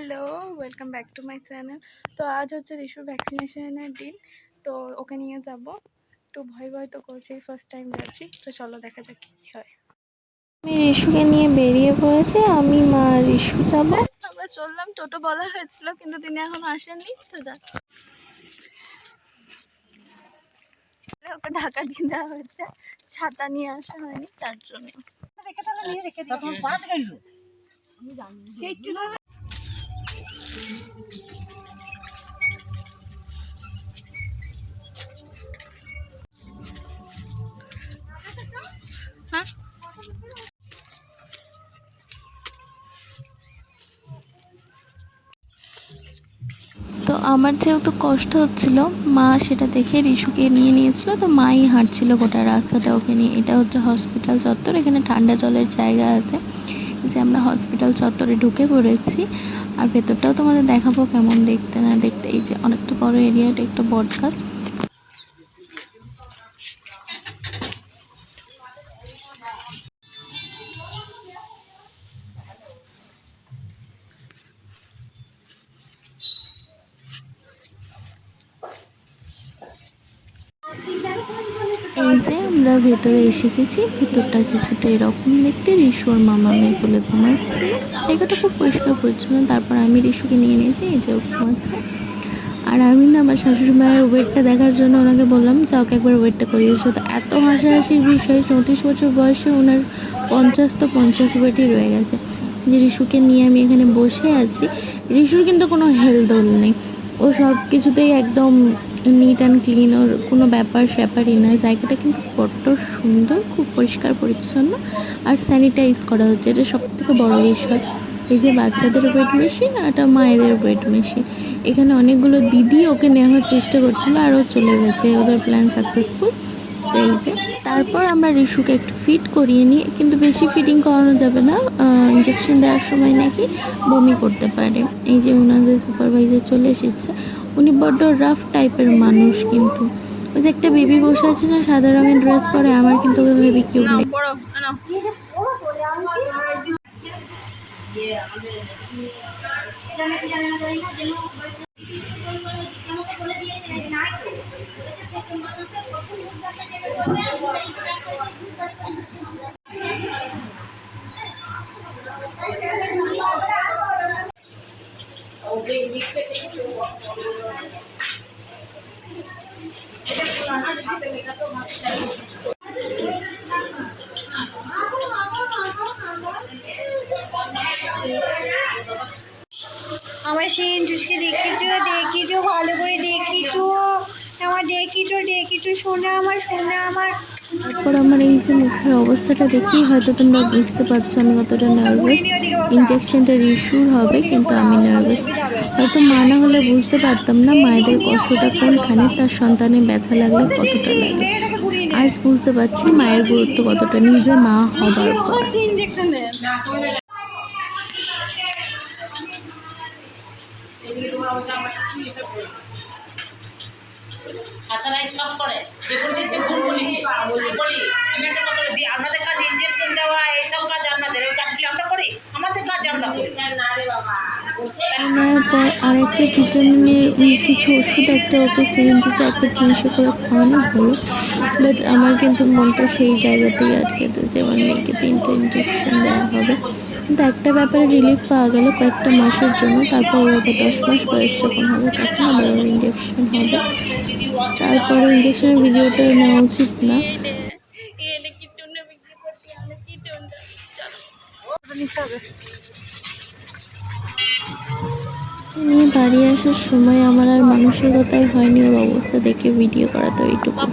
Hello, welcome back to my channel. তো আজ হচ্ছে রিশুর ভ্যাকসিনেশনের দিন। তো ওকে নিয়ে যাব। একটু ভয় তো করছি, ফার্স্ট টাইম যাচ্ছি। তো চলো দেখা যাক কী হয়। আমি রিশুকে নিয়ে বেরিয়ে পড়েছি। আমি মা রিশু যাব। আমরা চললাম, টোটো বলা হয়েছিল কিন্তু তিনি এখনো আসেননি। তো যাচ্ছি, ওকে ঢাকা দিয়ে দেওয়া হয়েছে, ছাতা নিয়ে আসা হয়নি তার জন্য। তো আমার যেহেতু কষ্ট হচ্ছিল, মা সেটা দেখে রিশুকে নিয়ে নিয়েছিল। তো মাই হাঁটছিল গোটা রাস্তাটা ওকে নিয়ে। এটা হচ্ছে হসপিটাল চত্বর, এখানে ঠান্ডা জলের জায়গা আছে। যে আমরা হসপিটাল চত্বরে ঢুকে পড়েছি, আর ভেতরটাও তোমাদের দেখাবো কেমন দেখতে না দেখতে। এই যে অনেকটা বড় এরিয়াটা, একটা বট গাছ। এই যে আমরা ভেতরে এসে গেছি। ভেতরটা কিছুটা এরকম দেখতে। রিশু আর মামা মেয়ে কোলে ঘুমাচ্ছে। জায়গাটা খুব পরিষ্কার পরিচ্ছন্ন। তারপর আমি রিশুকে নিয়ে নিয়েছি, এই যে ও ঘুমাচ্ছে। আর আমি না আমার শাশুড়ি মায়ের ওয়েটটা দেখার জন্য ওনাকে বললাম যে ওকে একবার ওয়েটটা করিয়ে এসো। তো এত হাসাহাসির বিষয়, 34 বছর বয়সে ওনার 50 ওয়েটই রয়ে গেছে। যে রিশুকে নিয়ে আমি এখানে বসে আছি। রিশুর কিন্তু কোনো হেলদোল নেই, ও সব কিছুতেই একদম নিট অ্যান্ড ক্লিন, ওর কোনো ব্যাপার স্যাপারই না। জায়গাটা কিন্তু বড্ড সুন্দর, খুব পরিষ্কার পরিচ্ছন্ন আর স্যানিটাইজ করা হচ্ছে, এটা সব থেকে বড় বিষয়। এই যে বাচ্চাদের ওয়েট মেশিন আর একটা মায়েদের ওয়েট মেশিন। এখানে অনেকগুলো দিদি ওকে নেওয়ার চেষ্টা করছিল, আর ও চলে গেছে, ওদের প্ল্যান সাকসেসফুল। এই যে তারপর আমরা রিশুকে একটু ফিট করিয়ে নিই, কিন্তু বেশি ফিটিং করানো যাবে না, ইঞ্জেকশন দেওয়ার সময় নাকি বমি করতে পারে। এই যে ওনাদের সুপারভাইজার চলে এসেছে, উনি বড্ড রাফ টাইপের মানুষ। কিন্তু ওই যে একটা বেবি বসে আছে না, সাদা রঙের ড্রেস পরে, আমার কিন্তু ওই বেবি কিউট নেই। আমার সিনটুসকে দেখিছো ভালো করে দেখিছো, আমার দেখিছো সোনা আমার। তারপর আমার এই যে মুখের অবস্থাটা দেখেই হয়তো তোমরা বুঝতে পারছো আমি কতটা নার্ভাস। ইঞ্জেকশনটা রিশুর হবে, কিন্তু আমি নার্ভাস। হয়তো মা না হলে বুঝতে পারতাম না মায়েদের কষ্টটা কোনখানে, তার সন্তানের ব্যথা লাগলে কতটা লাগে। আজ বুঝতে পারছি মায়ের গুরুত্ব কতটা, নিজে মা হবার পর। আসারাই সব করে যে বলছে সে ভুল বলেছে বলি। আমি একটা কথা দিই, আপনাদের কাজ ইঞ্জেকশন দেওয়া এইসব কাজ আপনাদের, ওই কাজগুলি আমরা করি, আমাদের কাজ আমরা করি। নেওয়ার পর আরেকটা ভিটামিনের কিছু ওষুধ একটা ওকে সিরিঞ্জিতে একটা 300 করে খাওয়ানো হলো। বাট আমার কিন্তু মনটা সেই জায়গাতেই আটকে তো, যে আমার মেয়েকে 3টা ইঞ্জেকশন দেওয়া হবে। কিন্তু একটা ব্যাপারে রিলিফ পাওয়া গেল কয়েকটা মাসের জন্য। তারপর ওর 10 মাস বয়স যখন হবে তখন আবার ওর ইঞ্জেকশন হবে। তারপরে ইঞ্জেকশনের ভিডিওটা নেওয়া উচিত না। নিয়ে বাড়ি আসার সময় আমার আর মানসিকতাই হয়নি ওর অবস্থা দেখে ভিডিও করা, তো এইটুকু।